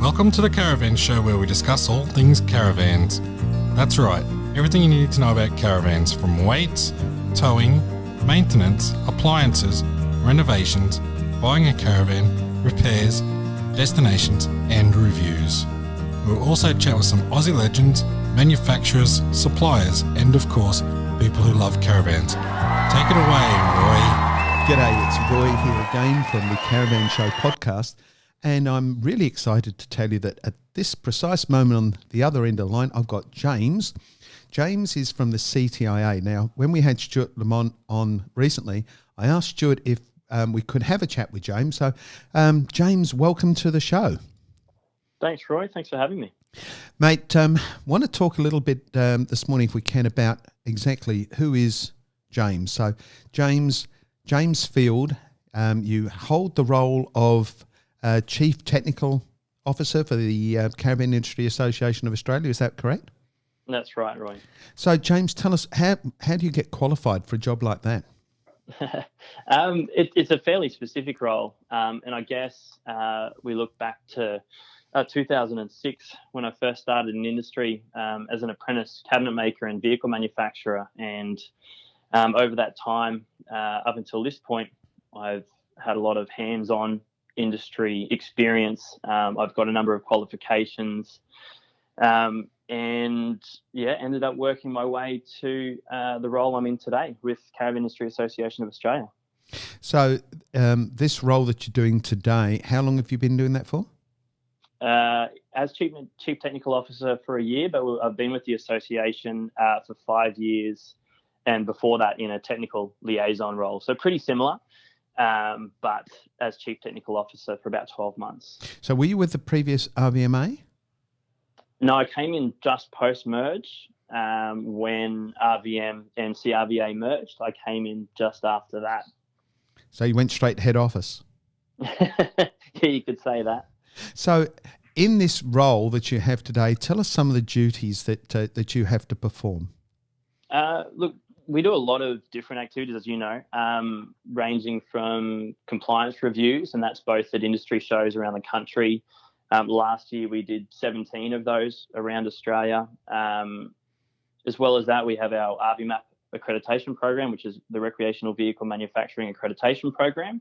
Welcome to the Caravan Show, where we discuss all things caravans. That's right, everything you need to know about caravans, from weights, towing, maintenance, appliances, renovations, buying a caravan, repairs, destinations and reviews. We'll also chat with some Aussie legends, manufacturers, suppliers and of course, people who love caravans. Take it away, Roy. G'day, it's Roy here again from the Caravan Show podcast, and I'm really excited to tell you that at this precise moment on the other end of the line, I've got James. James is from the CTIA. Now, when we had Stuart Lamont on recently, I asked Stuart if we could have a chat with James. So, James, welcome to the show. Thanks, Roy. Thanks for having me. Mate, want to talk a little bit this morning, if we can, about exactly who is James. So, James Field, you hold the role of Chief Technical Officer for the Caravan Industry Association of Australia. Is that correct? That's right, Roy. So, James, tell us, how do you get qualified for a job like that? It's a fairly specific role, and I guess we look back to 2006 when I first started in industry as an apprentice cabinet maker and vehicle manufacturer, and over that time, up until this point, I've had a lot of hands-on industry experience. I've got a number of qualifications, and ended up working my way to the role I'm in today with Caravan Industry Association of Australia. So this role that you're doing today, how long have you been doing that for? As Chief Technical Officer for a year, but I've been with the association for 5 years, and before that in a technical liaison role. So pretty similar, but as Chief Technical Officer for about 12 months. So were you with the previous RVMA? No, I came in just post-merge when RVM and CRVA merged. I came in just after that. So you went straight to head office? Yeah, you could say that. So in this role that you have today, tell us some of the duties that you have to perform. Look, we do a lot of different activities, as you know, ranging from compliance reviews, and that's both at industry shows around the country. Last year we did 17 of those around Australia. As well as that, we have our RVMAP accreditation program, which is the Recreational Vehicle Manufacturing Accreditation Program.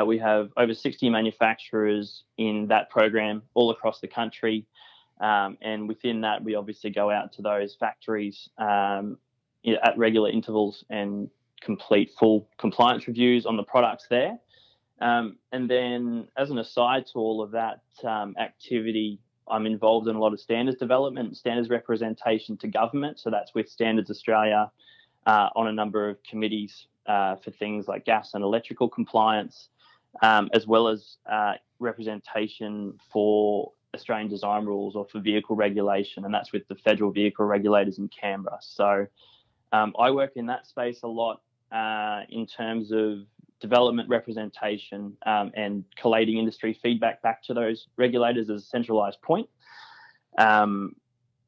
We have over 60 manufacturers in that program all across the country. And within that, we obviously go out to those factories at regular intervals and complete full compliance reviews on the products there. And then as an aside to all of that activity, I'm involved in a lot of standards development, standards representation to government. So that's with Standards Australia on a number of committees for things like gas and electrical compliance, as well as representation for Australian design rules or for vehicle regulation, and that's with the federal vehicle regulators in Canberra. So I work in that space a lot in terms of development representation and collating industry feedback back to those regulators as a centralised point. And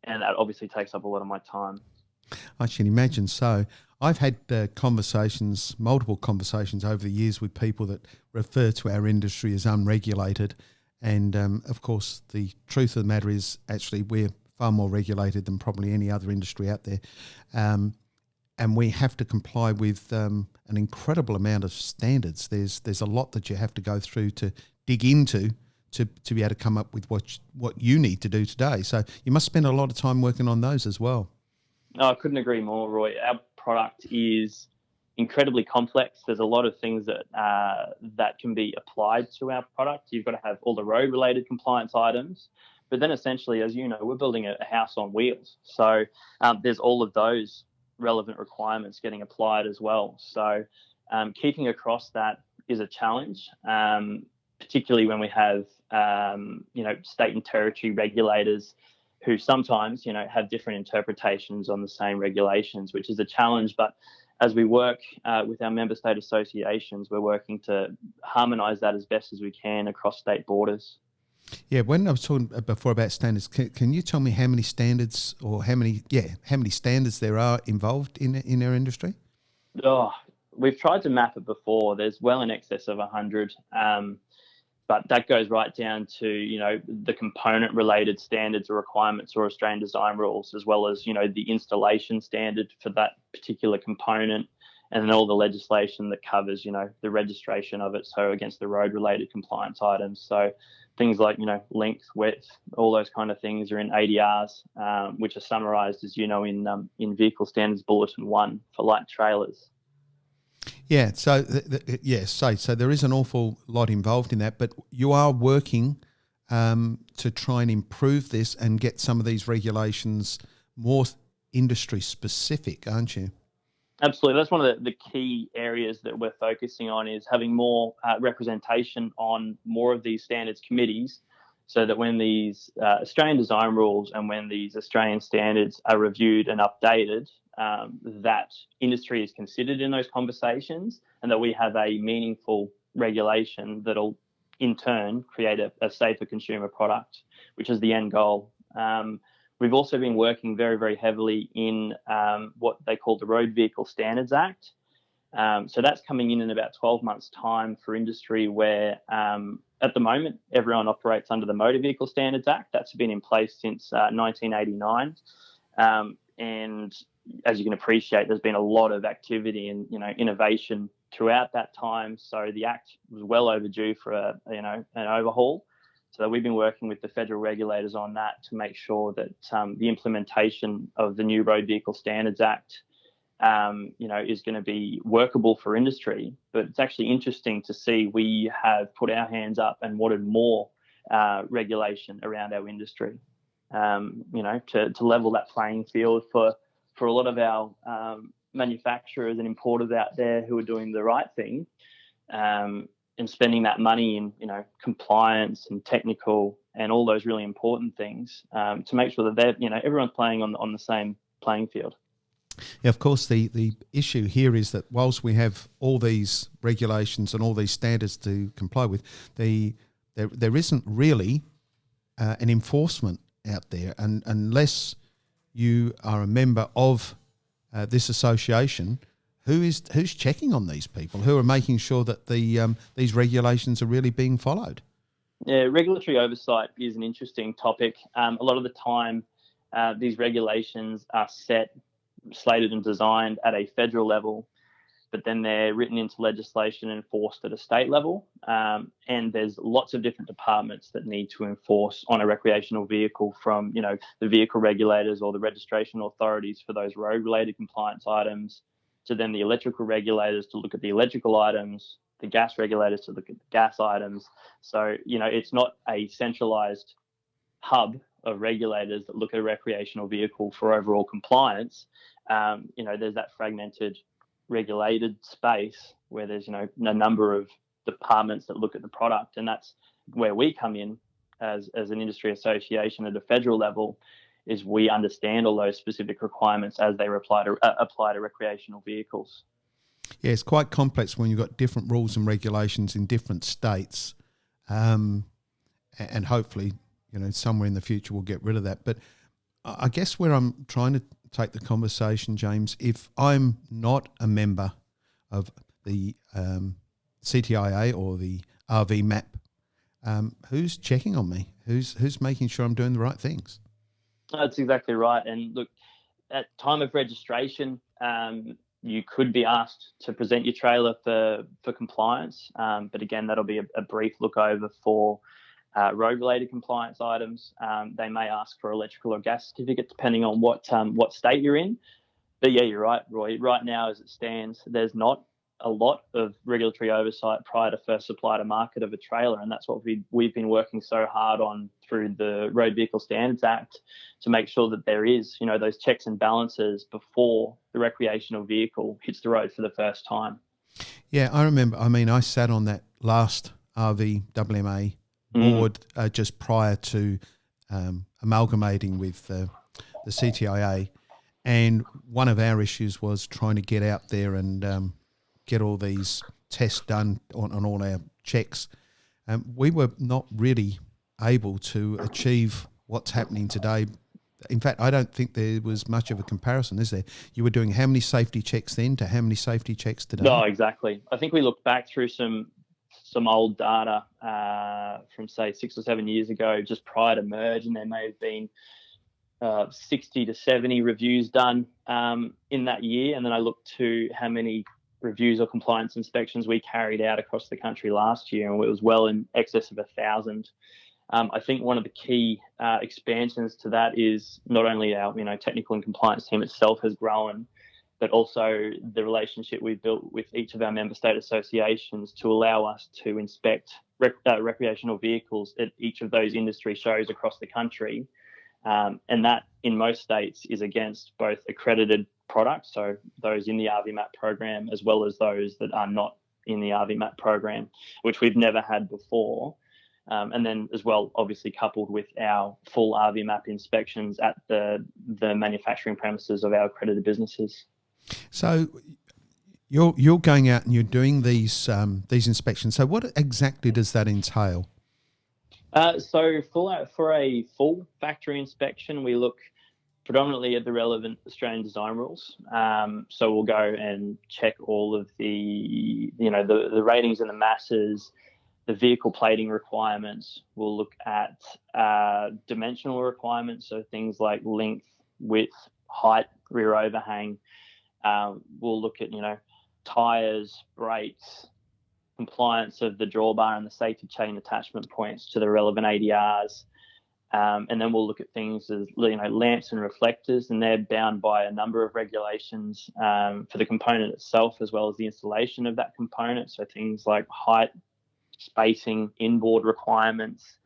that obviously takes up a lot of my time. I can imagine so. I've had multiple conversations over the years with people that refer to our industry as unregulated. And of course, the truth of the matter is actually we're far more regulated than probably any other industry out there. And we have to comply with an incredible amount of standards. There's a lot that you have to go through to dig into to be able to come up with what you need to do today. So you must spend a lot of time working on those as well. No, I couldn't agree more, Roy. Our product is incredibly complex. There's a lot of things that can be applied to our product. You've got to have all the road-related compliance items, but then essentially, as you know, we're building a house on wheels. So there's all of those relevant requirements getting applied as well. So keeping across that is a challenge, particularly when we have state and territory regulators who sometimes have different interpretations on the same regulations, which is a challenge. But as we work with our member state associations, we're working to harmonise that as best as we can across state borders. Yeah, when I was talking before about standards, can you tell me how many standards or how many standards there are involved in our industry? Oh, we've tried to map it before. There's well in excess of 100. But that goes right down to, the component related standards or requirements or Australian design rules, as well as, the installation standard for that particular component, and then all the legislation that covers, the registration of it. So against the road related compliance items. So things like, length, width, all those kind of things are in ADRs, which are summarised, as you know, in Vehicle Standards Bulletin 1 for light trailers. Yeah, so so there is an awful lot involved in that, but you are working to try and improve this and get some of these regulations more industry specific, aren't you? Absolutely. That's one of the key areas that we're focusing on, is having more representation on more of these standards committees, so that when these Australian design rules and when these Australian standards are reviewed and updated, that industry is considered in those conversations, and that we have a meaningful regulation that'll in turn create a safer consumer product, which is the end goal. We've also been working very, very heavily in what they call the Road Vehicle Standards Act. So that's coming in about 12 months' time for industry, where at the moment everyone operates under the Motor Vehicle Standards Act. That's been in place since 1989. And as you can appreciate, there's been a lot of activity and innovation throughout that time. So the Act was well overdue for an overhaul. So we've been working with the federal regulators on that to make sure that the implementation of the new Road Vehicle Standards Act, is going to be workable for industry. But it's actually interesting to see we have put our hands up and wanted more regulation around our industry, to level that playing field for a lot of our manufacturers and importers out there who are doing the right thing. And spending that money in, compliance and technical and all those really important things, to make sure that they're, everyone's playing on the same playing field. Yeah, of course, the issue here is that whilst we have all these regulations and all these standards to comply with, there isn't really an enforcement out there, and unless you are a member of this association, who's checking on these people? Who are making sure that these regulations are really being followed? Yeah, regulatory oversight is an interesting topic. A lot of the time, these regulations are slated and designed at a federal level, but then they're written into legislation and enforced at a state level. And there's lots of different departments that need to enforce on a recreational vehicle, from the vehicle regulators or the registration authorities for those road-related compliance items, to then the electrical regulators to look at the electrical items, the gas regulators to look at the gas items. So, it's not a centralized hub of regulators that look at a recreational vehicle for overall compliance. There's that fragmented regulated space where there's, a number of departments that look at the product. And that's where we come in as an industry association at a federal level, is we understand all those specific requirements as they apply to recreational vehicles. Yeah, it's quite complex when you've got different rules and regulations in different states, and hopefully, somewhere in the future we'll get rid of that. But I guess where I'm trying to take the conversation, James, if I'm not a member of the CTIA or the RV MAP, who's checking on me? Who's making sure I'm doing the right things? That's exactly right. And look, at time of registration, you could be asked to present your trailer for compliance. But again, that'll be a brief look over for road-related compliance items. They may ask for electrical or gas certificate, depending on what state you're in. But yeah, you're right, Roy. Right now, as it stands, there's not a lot of regulatory oversight prior to first supply to market of a trailer, and that's what we've been working so hard on through the Road Vehicle Standards Act, to make sure that there is, those checks and balances before the recreational vehicle hits the road for the first time. Yeah, I remember. I sat on that last RVWMA board just prior to amalgamating with the CTIA, and one of our issues was trying to get out there and get all these tests done on all our checks. We were not really able to achieve what's happening today. In fact, I don't think there was much of a comparison, is there? You were doing how many safety checks then to how many safety checks today? No, exactly. I think we looked back through some some old data from say 6 or 7 years ago, just prior to merge, and there may have been 60 to 70 reviews done in that year. And then I looked to how many reviews or compliance inspections we carried out across the country last year, and it was well in excess of 1,000. I think one of the key expansions to that is not only our technical and compliance team itself has grown, but also the relationship we've built with each of our member state associations to allow us to inspect recreational vehicles at each of those industry shows across the country. And that in most states is against both accredited products, so those in the RVMAP program, as well as those that are not in the RVMAP program, which we've never had before. And then as well, obviously coupled with our full RVMAP inspections at the manufacturing premises of our accredited businesses. So you're going out and you're doing these inspections. So what exactly does that entail? So for a full factory inspection, we look predominantly at the relevant Australian design rules. So we'll go and check all of the ratings and the masses, the vehicle plating requirements. We'll look at dimensional requirements, so things like length, width, height, rear overhang. We'll look at tyres, brakes, compliance of the drawbar and the safety chain attachment points to the relevant ADRs. And then we'll look at things as lamps and reflectors, and they're bound by a number of regulations for the component itself, as well as the installation of that component. So things like height, spacing, inboard requirements.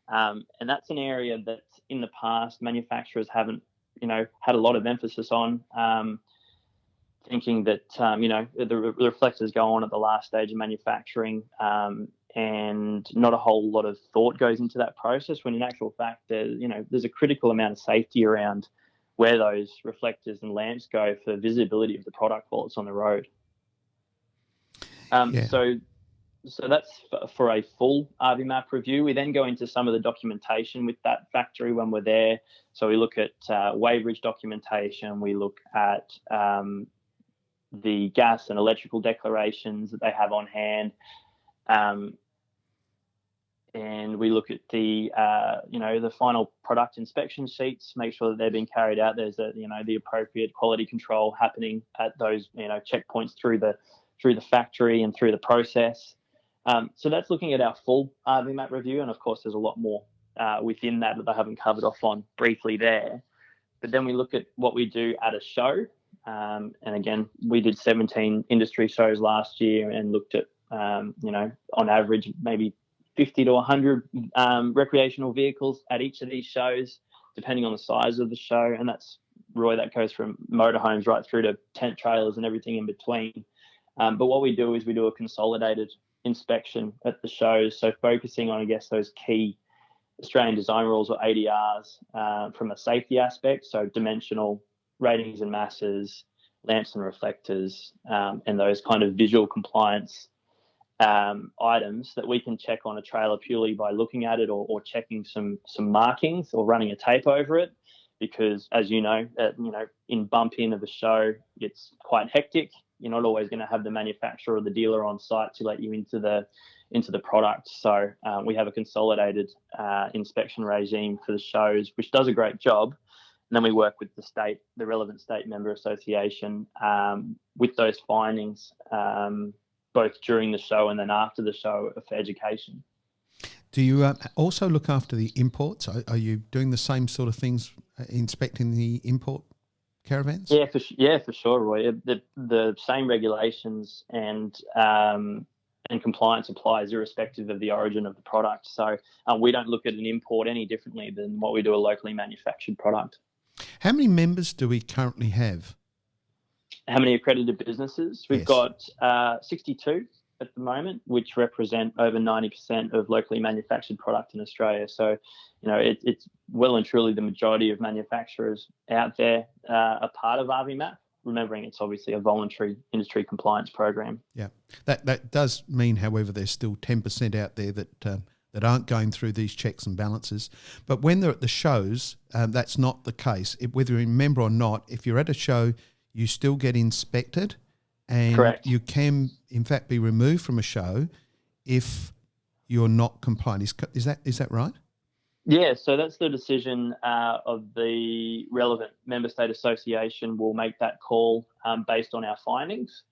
And that's an area that in the past manufacturers haven't had a lot of emphasis on, thinking that the reflectors go on at the last stage of manufacturing, and not a whole lot of thought goes into that process, when in actual fact there's a critical amount of safety around where those reflectors and lamps go for visibility of the product while it's on the road. So that's for a full RVMAP review. We then go into some of the documentation with that factory when we're there. So we look at weighbridge documentation. We look at the gas and electrical declarations that they have on hand. And we look at the final product inspection sheets, make sure that they're being carried out. There's the appropriate quality control happening at those checkpoints through the factory and through the process. So that's looking at our full RVMAP review, and of course there's a lot more within that I haven't covered off on briefly there. But then we look at what we do at a show, and again we did 17 industry shows last year and looked at on average maybe 50 to 100 recreational vehicles at each of these shows, depending on the size of the show. And that's, Roy, that goes from motorhomes right through to tent trailers and everything in between. But what we do is we do a consolidated inspection at the shows, so focusing on, I guess, those key Australian design rules or ADRs from a safety aspect, so dimensional ratings and masses, lamps and reflectors, and those kind of visual compliance items that we can check on a trailer purely by looking at it or checking some markings or running a tape over it, because as in bump in of a show, it's quite hectic. You're not always going to have the manufacturer or the dealer on site to let you into the product. So we have a consolidated inspection regime for the shows, which does a great job. And then we work with the relevant state member association with those findings, both during the show and then after the show, for education. Do you also look after the imports? Are you doing the same sort of things, inspecting the import caravans? Yeah, for sure, Roy. The same regulations and compliance applies irrespective of the origin of the product. So we don't look at an import any differently than what we do a locally manufactured product. How many members do we currently have? How many accredited businesses? We've got 62 at the moment, which represent over 90% of locally manufactured product in Australia. So, it's well and truly the majority of manufacturers out there are part of RVMAP, remembering it's obviously a voluntary industry compliance program. Yeah, that does mean, however, there's still 10% out there that aren't going through these checks and balances. But when they're at the shows, that's not the case. Whether you remember or not, if you're at a show, you still get inspected, and Correct. You can, in fact, be removed from a show if you're not compliant. Is that right? Yeah, so that's the decision of the relevant member state association. Will make that call based on our findings.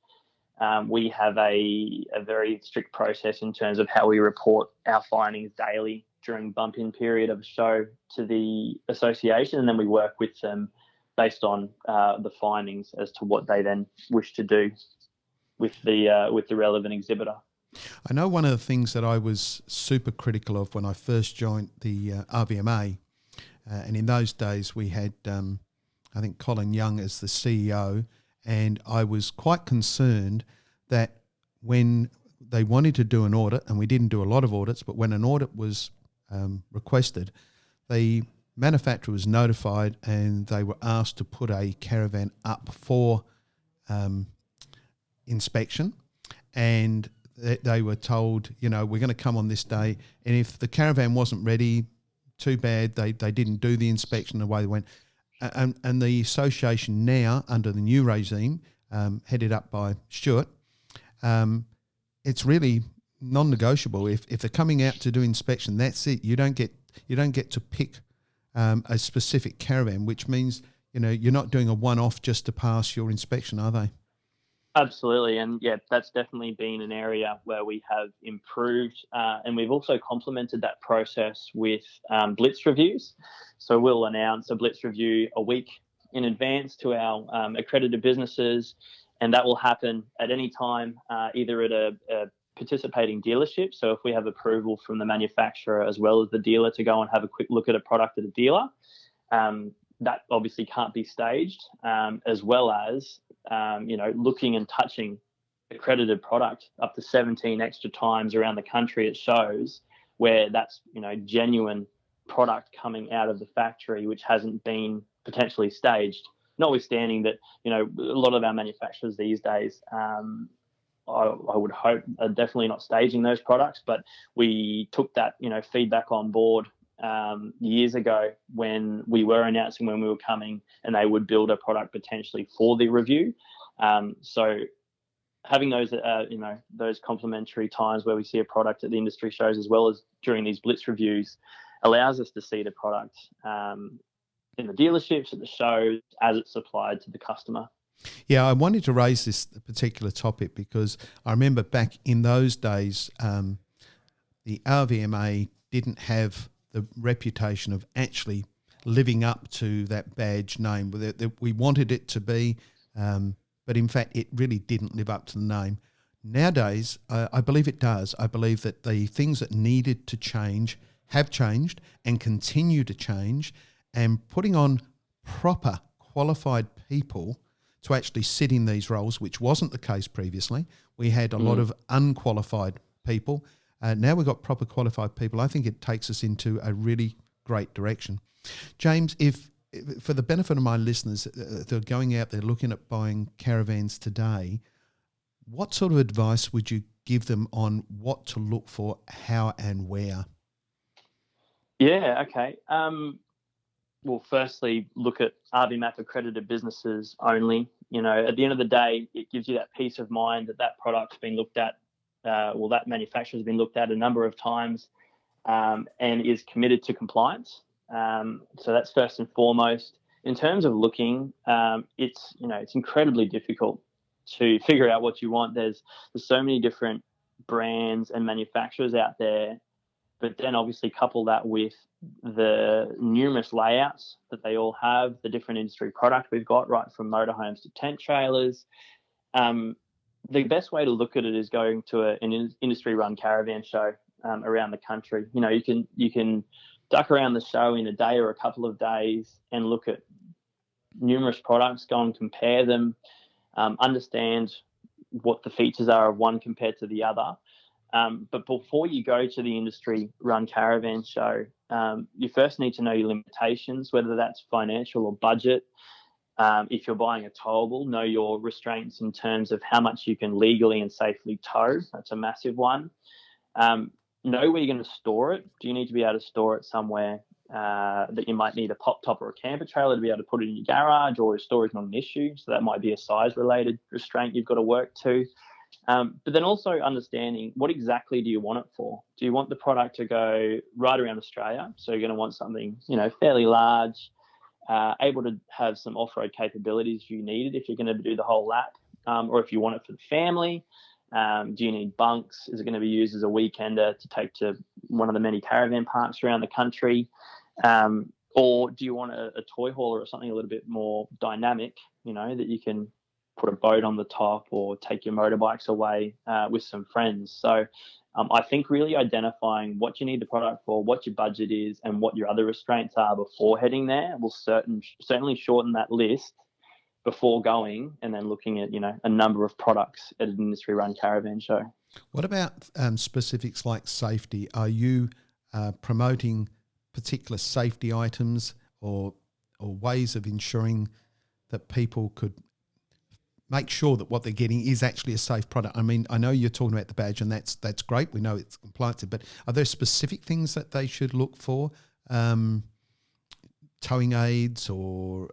We have a very strict process in terms of how we report our findings daily during bump-in period of a show to the association, and then we work with them based on the findings as to what they then wish to do with the relevant exhibitor. I know one of the things that I was super critical of when I first joined the RVMA, and in those days we had, I think, Colin Young as the CEO, and I was quite concerned that when they wanted to do an audit, and we didn't do a lot of audits, but when an audit was requested, the manufacturer was notified and they were asked to put a caravan up for inspection, and they were told, we're going to come on this day, and if the caravan wasn't ready, too bad, they didn't do the inspection the way they went. And the association now, under the new regime, headed up by Stuart, it's really non-negotiable. If they're coming out to do inspection, that's it. You don't get to pick a specific caravan, which means you're not doing a one-off just to pass your inspection, are they? Absolutely, and yeah, that's definitely been an area where we have improved, and we've also complemented that process with blitz reviews. So we'll announce a blitz review a week in advance to our accredited businesses, and that will happen at any time, either at a participating dealership. So if we have approval from the manufacturer as well as the dealer to go and have a quick look at a product at a dealer, that obviously can't be staged, as well as looking and touching accredited product up to 17 extra times around the country at shows where that's genuine product coming out of the factory which hasn't been potentially staged. Notwithstanding that a lot of our manufacturers these days, I would hope, are definitely not staging those products, but we took that feedback on board years ago when we were announcing when we were coming, and they would build a product potentially for the review. So having those those complementary times where we see a product at the industry shows as well as during these blitz reviews allows us to see the product in the dealerships, at the shows, as it's supplied to the customer. Yeah, I wanted to raise this particular topic because I remember back in those days, the RVMA didn't have the reputation of actually living up to that badge name. We wanted it to be, but in fact it really didn't live up to the name. Nowadays, I believe it does. I believe that the things that needed to change have changed and continue to change, and putting on proper qualified people to actually sit in these roles, which wasn't the case previously. We had a lot of unqualified people. Now we've got proper qualified people. I think it takes us into a really great direction. James, if for the benefit of my listeners, they're going out there looking at buying caravans today, what sort of advice would you give them on what to look for, how and where? Yeah, okay. Well, firstly, look at RVMAP accredited businesses only. At the end of the day, it gives you that peace of mind that that product's been looked at, that manufacturer's been looked at a number of times, and is committed to compliance. So that's first and foremost. In terms of looking, it's incredibly difficult to figure out what you want. There's so many different brands and manufacturers out there, but then obviously couple that with the numerous layouts that they all have, the different industry product we've got, right from motorhomes to tent trailers. The best way to look at it is going to an industry-run caravan show around the country. You can duck around the show in a day or a couple of days and look at numerous products, go and compare them, understand what the features are of one compared to the other. But before you go to the industry-run caravan show, you first need to know your limitations, whether that's financial or budget. If you're buying a towable, know your restraints in terms of how much you can legally and safely tow. That's a massive one. Know where you're going to store it. Do you need to be able to store it somewhere that you might need a pop top or a camper trailer to be able to put it in your garage, or is storage not an issue? So that might be a size-related restraint you've got to work to. But then also understanding what exactly do you want it for? Do you want the product to go right around Australia? So you're going to want something, fairly large, able to have some off-road capabilities if you need it, if you're going to do the whole lap, or if you want it for the family. Do you need bunks? Is it going to be used as a weekender to take to one of the many caravan parks around the country? Or do you want a toy hauler or something a little bit more dynamic, that you can put a boat on the top or take your motorbikes away with some friends? So I think really identifying what you need the product for, what your budget is, and what your other restraints are before heading there will certainly shorten that list before going and then looking at, a number of products at an industry-run caravan show. What about specifics like safety? Are you promoting particular safety items or ways of ensuring that people could make sure that what they're getting is actually a safe product? I mean, I know you're talking about the badge, and that's great. We know it's compliance, but are there specific things that they should look for? Towing aids or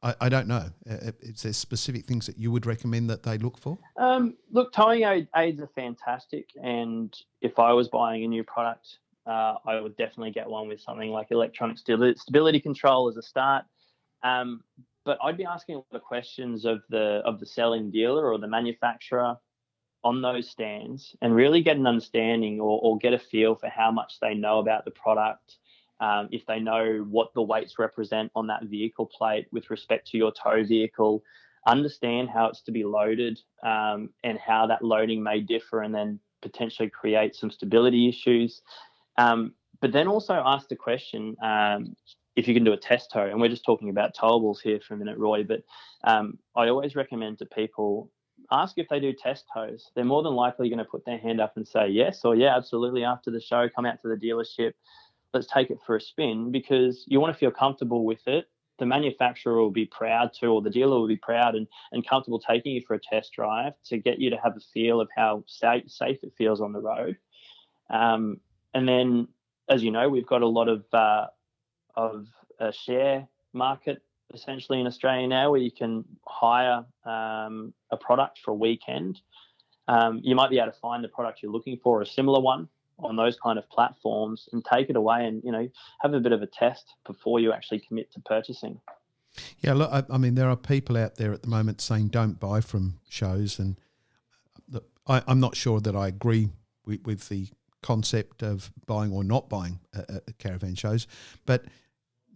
I don't know. Is there specific things that you would recommend that they look for? Look, towing aids are fantastic, and if I was buying a new product, I would definitely get one with something like electronic stability control as a start. But I'd be asking a lot of questions of the selling dealer or the manufacturer on those stands and really get an understanding or get a feel for how much they know about the product. If they know what the weights represent on that vehicle plate with respect to your tow vehicle, understand how it's to be loaded and how that loading may differ and then potentially create some stability issues. But then also ask the question, if you can do a test tow, and we're just talking about towables here for a minute, Roy, but I always recommend to people, ask if they do test tows. They're more than likely going to put their hand up and say yes, or yeah, absolutely, after the show, come out to the dealership, let's take it for a spin, because you want to feel comfortable with it. The manufacturer will be proud to, or the dealer will be proud and comfortable taking you for a test drive to get you to have a feel of how safe it feels on the road. And then, as you know, we've got a lot of a share market essentially in Australia now, where you can hire a product for a weekend. You might be able to find the product you're looking for, a similar one, on those kind of platforms, and take it away and have a bit of a test before you actually commit to purchasing. Yeah, look, I mean, there are people out there at the moment saying don't buy from shows, and look, I'm not sure that I agree with the concept of buying or not buying at caravan shows, but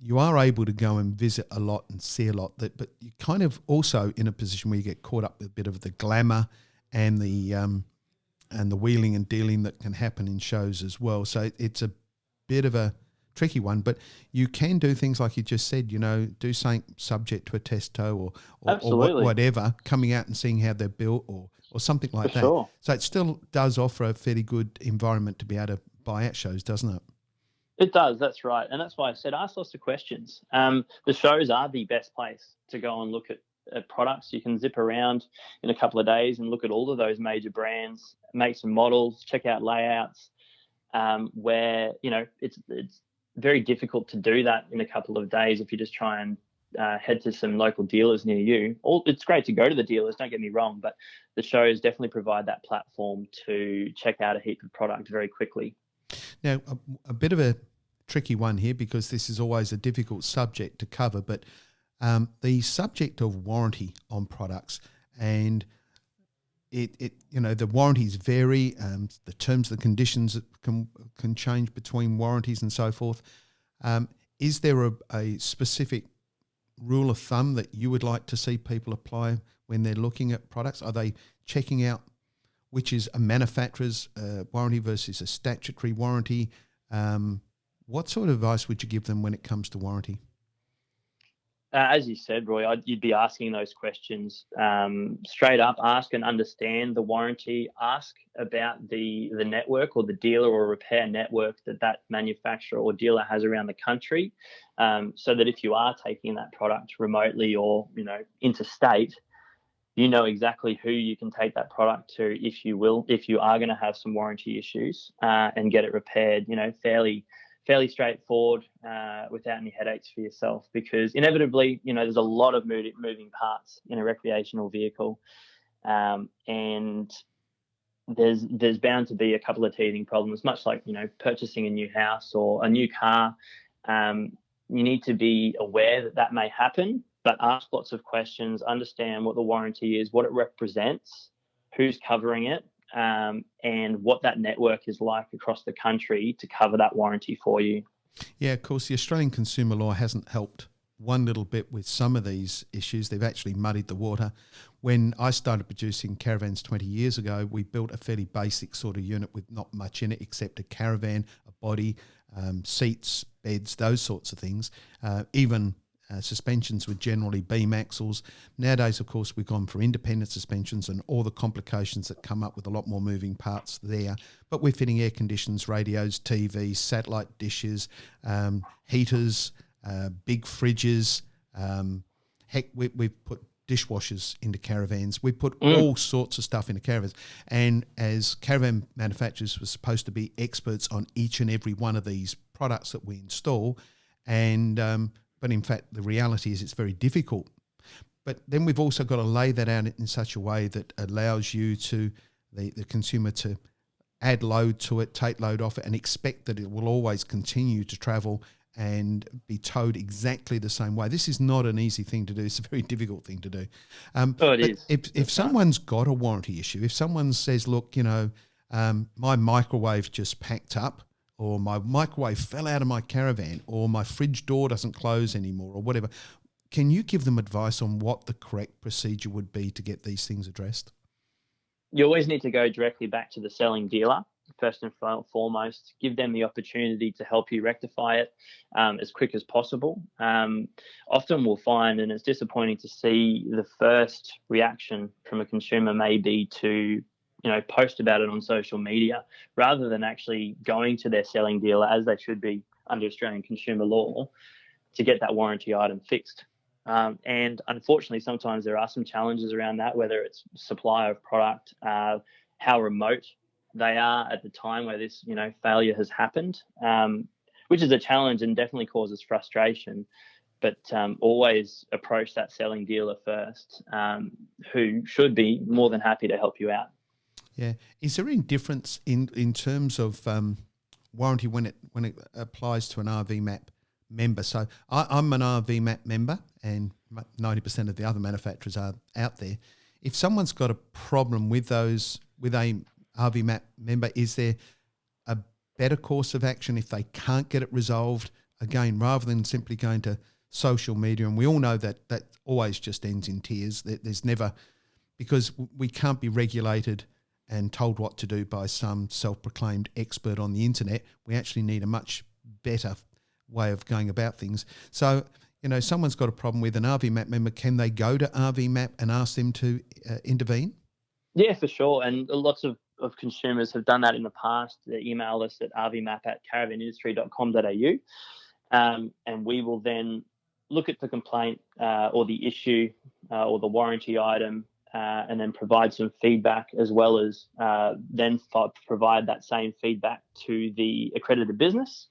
you are able to go and visit a lot and see a lot. But you're kind of also in a position where you get caught up with a bit of the glamour and the wheeling and dealing that can happen in shows as well. So it's a bit of a tricky one, but you can do things like you just said, do something subject to a test tow or whatever, coming out and seeing how they're built or something like that. Sure. So it still does offer a fairly good environment to be able to buy at shows, doesn't it? It does, that's right. And that's why I said ask lots of questions. The shows are the best place to go and look at products. You can zip around in a couple of days and look at all of those major brands, make some models, check out layouts, where it's very difficult to do that in a couple of days if you just try and head to some local dealers near you. It's great to go to the dealers, don't get me wrong, but the shows definitely provide that platform to check out a heap of product very quickly. Now, a bit of a tricky one here, because this is always a difficult subject to cover, but the subject of warranty on products, and the warranties vary, the terms and conditions can change between warranties and so forth. Is there a specific rule of thumb that you would like to see people apply when they're looking at products? Are they checking out which is a manufacturer's warranty versus a statutory warranty? What sort of advice would you give them when it comes to warranty? As you said, Roy, you'd be asking those questions straight up. Ask and understand the warranty. Ask about the network or the dealer or repair network that manufacturer or dealer has around the country, so that if you are taking that product remotely or interstate, you know exactly who you can take that product to if you are going to have some warranty issues, and get it repaired, fairly straightforward, without any headaches for yourself, because inevitably, there's a lot of moving parts in a recreational vehicle. and there's bound to be a couple of teething problems, much like, purchasing a new house or a new car. You need to be aware that may happen, but ask lots of questions, understand what the warranty is, what it represents, who's covering it, and what that network is like across the country to cover that warranty for you. Yeah, of course, the Australian consumer law hasn't helped one little bit with some of these issues. They've actually muddied the water. When I started producing caravans 20 years ago, we built a fairly basic sort of unit with not much in it except a caravan, a body, seats, beds, those sorts of things. Even suspensions were generally beam axles. Nowadays, of course, we've gone for independent suspensions and all the complications that come up with a lot more moving parts there. But we're fitting air conditions, radios, TVs, satellite dishes, heaters, big fridges. Heck, we've put dishwashers into caravans. We put all sorts of stuff into caravans. And as caravan manufacturers, we're supposed to be experts on each and every one of these products that we install. And but in fact, the reality is it's very difficult. But then we've also got to lay that out in such a way that allows you to, the consumer, to add load to it, take load off it, and expect that it will always continue to travel and be towed exactly the same way. This is not an easy thing to do. It's a very difficult thing to do. It is. If someone's got a warranty issue, if someone says, look, my microwave just packed up, or my microwave fell out of my caravan, or my fridge door doesn't close anymore, or whatever, can you give them advice on what the correct procedure would be to get these things addressed? You always need to go directly back to the selling dealer, first and foremost. Give them the opportunity to help you rectify it as quick as possible. Often we'll find, and it's disappointing to see, the first reaction from a consumer may be to post about it on social media rather than actually going to their selling dealer, as they should be under Australian consumer law, to get that warranty item fixed. And unfortunately, sometimes there are some challenges around that, whether it's supply of product, how remote they are at the time where this, failure has happened, which is a challenge and definitely causes frustration. But always approach that selling dealer first, who should be more than happy to help you out. Yeah. Is there any difference in terms of warranty when it applies to an RV map member? So I'm an RV map member, and 90% of the other manufacturers are out there. If someone's got a problem with a RV map member, is there a better course of action if they can't get it resolved? Again, rather than simply going to social media, and we all know that always just ends in tears. There's never, because we can't be regulated and told what to do by some self-proclaimed expert on the internet. We actually need a much better way of going about things. So, someone's got a problem with an RV map member. Can they go to RV map and ask them to intervene? Yeah, for sure. And lots of consumers have done that in the past. They email us at rvmap@caravanindustry.com.au, and we will then look at the complaint or the issue or the warranty item, and then provide some feedback, as well as then provide that same feedback to the accredited business,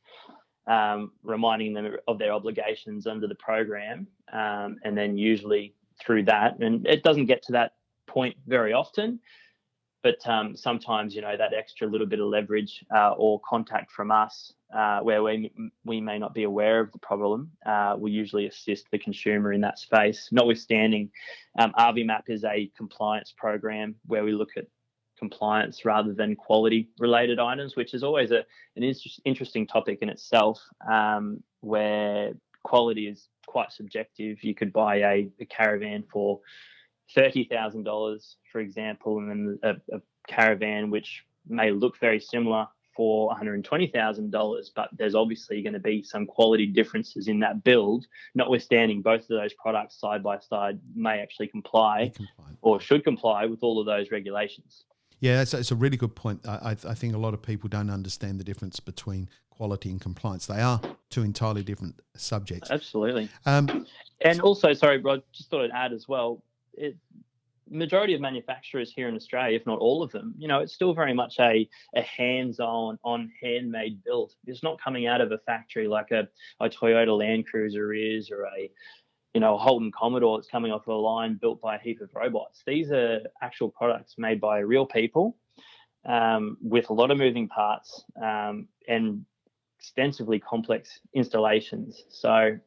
reminding them of their obligations under the program, and then usually through that. And it doesn't get to that point very often, but sometimes, that extra little bit of leverage or contact from us, where we may not be aware of the problem, will usually assist the consumer in that space. Notwithstanding, RVMAP is a compliance program where we look at compliance rather than quality-related items, which is always an interesting topic in itself, where quality is quite subjective. You could buy a caravan for $30,000, for example, and then a caravan which may look very similar for $120,000, but there's obviously going to be some quality differences in that build. Notwithstanding, both of those products side by side may actually comply or should comply with all of those regulations. Yeah, it's a really good point. I think a lot of people don't understand the difference between quality and compliance. They are two entirely different subjects. Absolutely. And also, sorry, Rod, just thought I'd add as well, majority of manufacturers here in Australia, if not all of them, it's still very much a hands-on, handmade build. It's not coming out of a factory like a Toyota Land Cruiser is, or a a Holden Commodore that's coming off a line built by a heap of robots. These are actual products made by real people, with a lot of moving parts, and extensively complex installations. So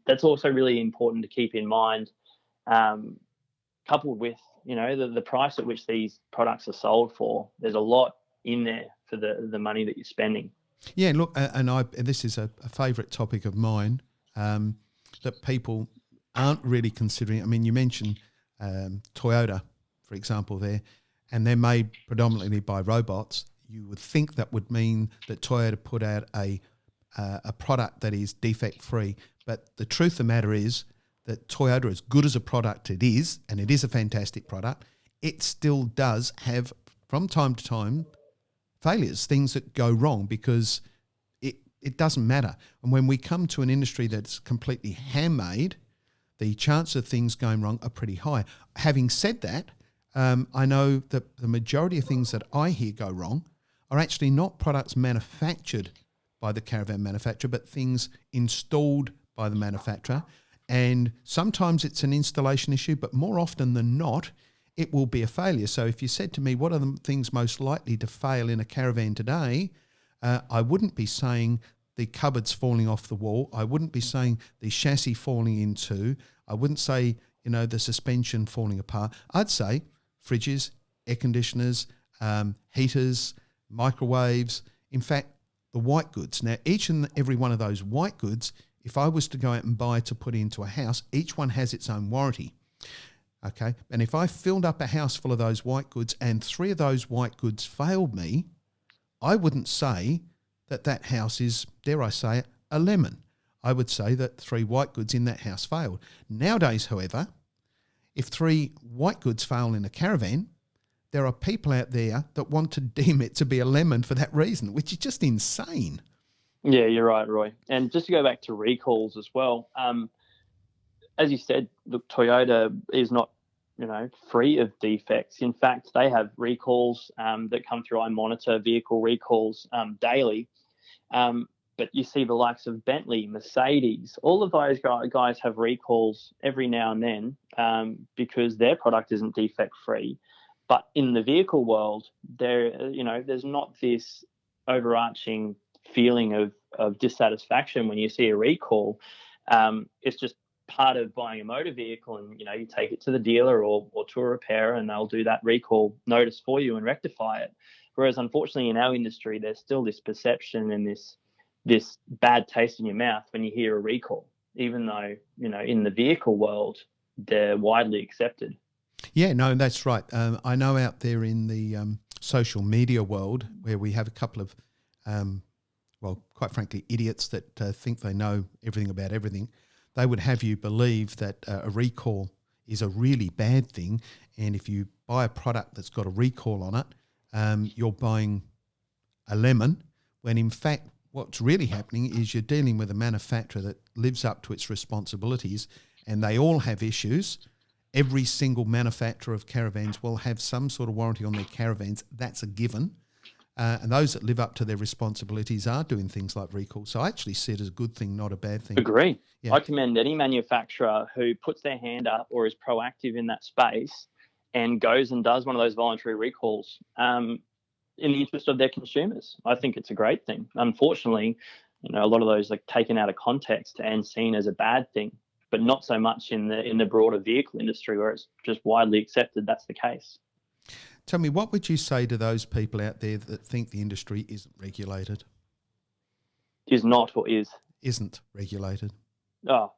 that's also really important to keep in mind, coupled with, the price at which these products are sold for. There's a lot in there for the money that you're spending. Yeah, look, and this is a favourite topic of mine, that people aren't really considering. I mean, you mentioned Toyota, for example, there, and they're made predominantly by robots. You would think that would mean that Toyota put out a product that is defect-free. But the truth of the matter is that Toyota, as good as a product it is, and it is a fantastic product, it still does have, from time to time, failures, things that go wrong, because it doesn't matter. And when we come to an industry that's completely handmade, the chance of things going wrong are pretty high. Having said that, I know that the majority of things that I hear go wrong are actually not products manufactured by the caravan manufacturer, but things installed by the manufacturer. And sometimes it's an installation issue, but more often than not, it will be a failure. So if you said to me, what are the things most likely to fail in a caravan today? I wouldn't be saying the cupboards falling off the wall. I wouldn't be saying the chassis falling in two. I wouldn't say, the suspension falling apart. I'd say fridges, air conditioners, heaters, microwaves. In fact, the white goods. Now, each and every one of those white goods, if I was to go out and buy to put into a house, each one has its own warranty. Okay, and if I filled up a house full of those white goods and 3 of those white goods failed me, I wouldn't say that house is, dare I say it, a lemon. I would say that 3 white goods in that house failed. Nowadays, however, if 3 white goods fail in a caravan, there are people out there that want to deem it to be a lemon for that reason, which is just insane. Yeah, you're right, Roy. And just to go back to recalls as well, as you said, look, Toyota is not, free of defects. In fact, they have recalls that come through. I monitor vehicle recalls daily. But you see the likes of Bentley, Mercedes, all of those guys have recalls every now and then because their product isn't defect-free. But in the vehicle world, there's not this overarching feeling of dissatisfaction when you see a recall. It's just part of buying a motor vehicle, and you take it to the dealer or to a repairer, and they'll do that recall notice for you and rectify it. Whereas unfortunately in our industry, there's still this perception and this bad taste in your mouth when you hear a recall, even though in the vehicle world they're widely accepted. Yeah, no, that's right. I know out there in the social media world where we have a couple of quite frankly, idiots that think they know everything about everything. They would have you believe that a recall is a really bad thing, and if you buy a product that's got a recall on it, you're buying a lemon, when in fact what's really happening is you're dealing with a manufacturer that lives up to its responsibilities, and they all have issues. Every single manufacturer of caravans will have some sort of warranty on their caravans. That's a given. And those that live up to their responsibilities are doing things like recall. So I actually see it as a good thing, not a bad thing. Agree. Yeah. I commend any manufacturer who puts their hand up or is proactive in that space and goes and does one of those voluntary recalls in the interest of their consumers. I think it's a great thing. Unfortunately, a lot of those are taken out of context and seen as a bad thing, but not so much in the broader vehicle industry where it's just widely accepted that's the case. Tell me, what would you say to those people out there that think the industry isn't regulated? Is not or is? Isn't regulated. Oh,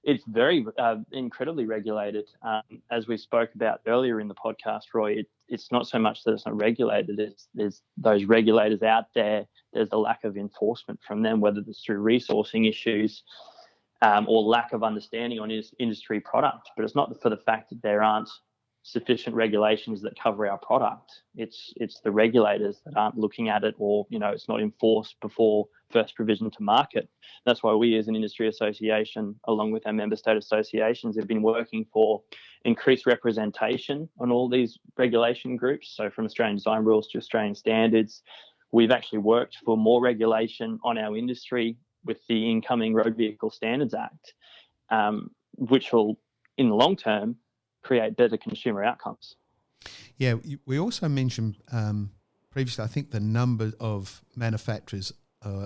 it's very incredibly regulated. As we spoke about earlier in the podcast, Roy, it's not so much that it's not regulated. There's those regulators out there. There's the lack of enforcement from them, whether it's through resourcing issues or lack of understanding on industry product. But it's not for the fact that there aren't sufficient regulations that cover our product. It's the regulators that aren't looking at it, or it's not enforced before first provision to market. That's why we as an industry association, along with our member state associations, have been working for increased representation on all these regulation groups. So from Australian design rules to Australian standards, we've actually worked for more regulation on our industry with the incoming Road Vehicle Standards Act. which will, in the long term, create better consumer outcomes. Yeah, we also mentioned previously, I think, the number of manufacturers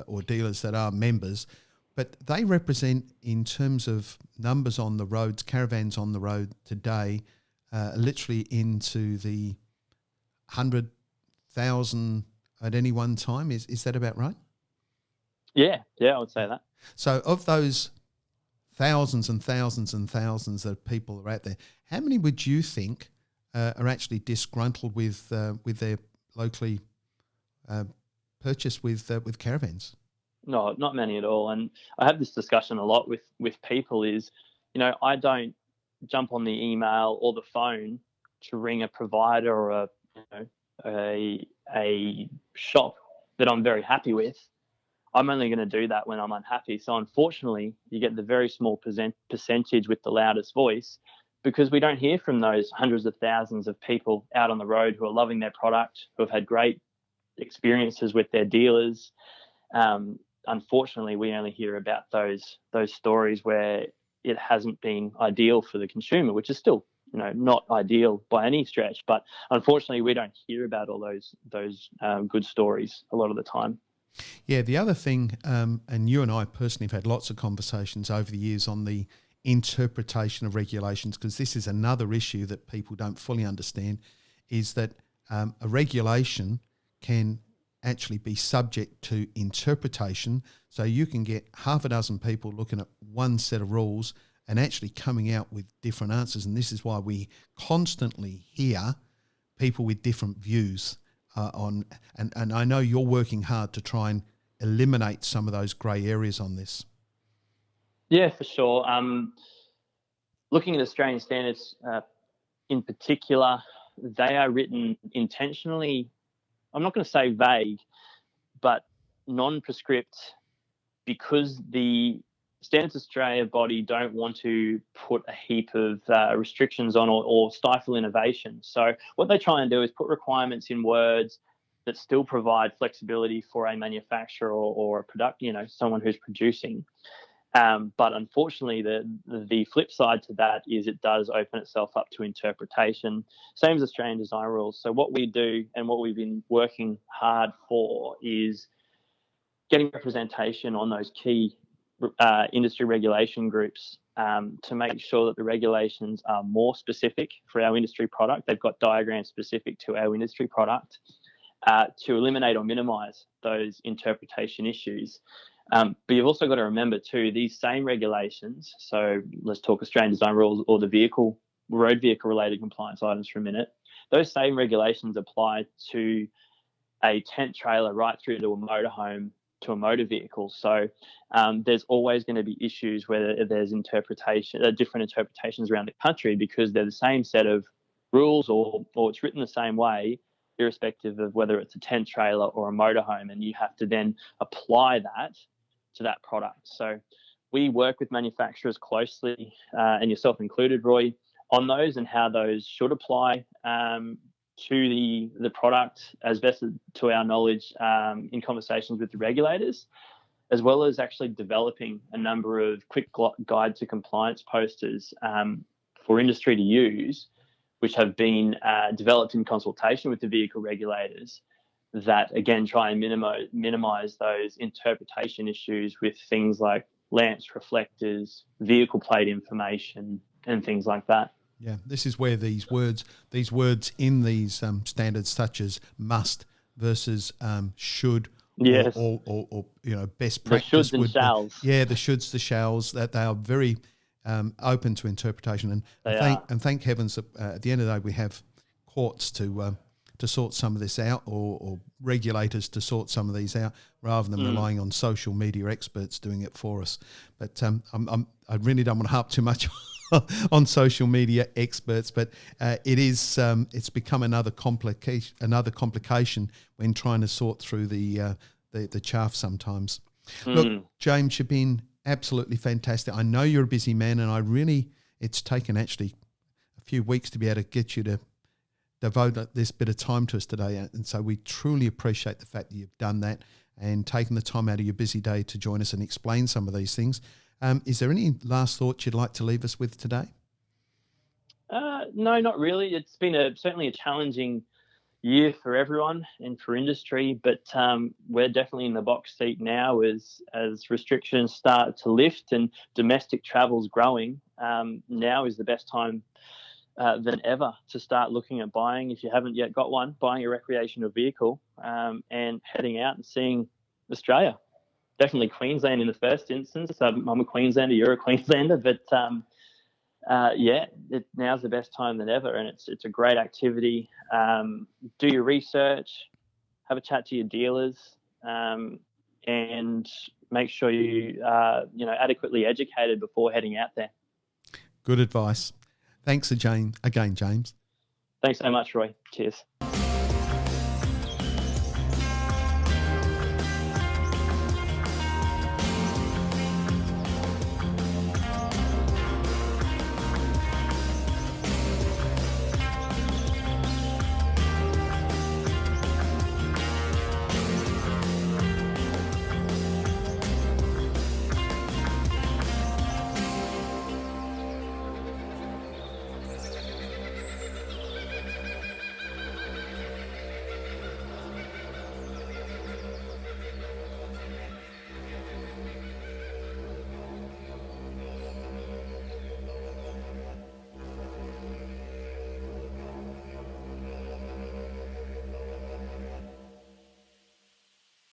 or dealers that are members, but they represent, in terms of numbers on the roads, caravans on the road today, literally into the 100,000 at any one time. Is that about right? Yeah, I would say that. So of those thousands and thousands and thousands of people are out there, how many would you think are actually disgruntled with their locally purchase with caravans? No, not many at all. And I have this discussion a lot with people is, I don't jump on the email or the phone to ring a provider or a shop that I'm very happy with. I'm only going to do that when I'm unhappy. So unfortunately, you get the very small percentage with the loudest voice, because we don't hear from those hundreds of thousands of people out on the road who are loving their product, who have had great experiences with their dealers. Unfortunately, we only hear about those stories where it hasn't been ideal for the consumer, which is still not ideal by any stretch. But unfortunately, we don't hear about all those good stories a lot of the time. Yeah, the other thing, and you and I personally have had lots of conversations over the years on the interpretation of regulations, because this is another issue that people don't fully understand, is that a regulation can actually be subject to interpretation. So you can get half a dozen people looking at one set of rules and actually coming out with different answers. And this is why we constantly hear people with different views and I know you're working hard to try and eliminate some of those grey areas on this. Yeah, for sure. Looking at Australian standards in particular, they are written intentionally, I'm not going to say vague, but non-prescript, because the Standards Australia body don't want to put a heap of restrictions on or stifle innovation. So what they try and do is put requirements in words that still provide flexibility for a manufacturer or a product, someone who's producing. But unfortunately, the flip side to that is it does open itself up to interpretation, same as Australian design rules. So what we do and what we've been working hard for is getting representation on those key industry regulation groups to make sure that the regulations are more specific for our industry product. They've got diagrams specific to our industry product to eliminate or minimise those interpretation issues. But you've also got to remember too, these same regulations, so let's talk Australian design rules or the road vehicle related compliance items for a minute. Those same regulations apply to a tent trailer right through to a motorhome to a motor vehicle. So there's always going to be issues where there's different interpretations around the country, because they're the same set of rules or it's written the same way, irrespective of whether it's a tent trailer or a motorhome, and you have to then apply that to that product. So we work with manufacturers closely, and yourself included, Roy, on those and how those should apply to the product as best to our knowledge in conversations with the regulators, as well as actually developing a number of quick guide to compliance posters for industry to use, which have been developed in consultation with the vehicle regulators, that again try and minimize those interpretation issues with things like lamps, reflectors, vehicle plate information, and things like that. Yeah, this is where these words in these standards, such as must versus should, yes, or best practice, the shoulds and shalls. Yeah, the shoulds, the shalls, that they are very open to interpretation, and thank heavens that at the end of the day we have courts to sort some of this out, or regulators to sort some of these out, rather than relying on social media experts doing it for us. But I really don't want to harp too much on social media experts, but it's become another complication when trying to sort through the chaff sometimes. Look, James, you've been absolutely fantastic. I know you're a busy man, and it's taken actually a few weeks to be able to get you to devote this bit of time to us today. And so we truly appreciate the fact that you've done that and taken the time out of your busy day to join us and explain some of these things. Is there any last thoughts you'd like to leave us with today? No, not really. It's been certainly a challenging year for everyone and for industry, but we're definitely in the box seat now as restrictions start to lift and domestic travel's growing. Now is the best time than ever to start looking at buying, if you haven't yet got one, buying a recreational vehicle and heading out and seeing Australia. Definitely Queensland in the first instance. I'm a Queenslander, you're a Queenslander, but now's the best time than ever, and it's a great activity. Do your research, have a chat to your dealers, and make sure you are adequately educated before heading out there. Good advice. Thanks again, James. Thanks so much, Roy. Cheers.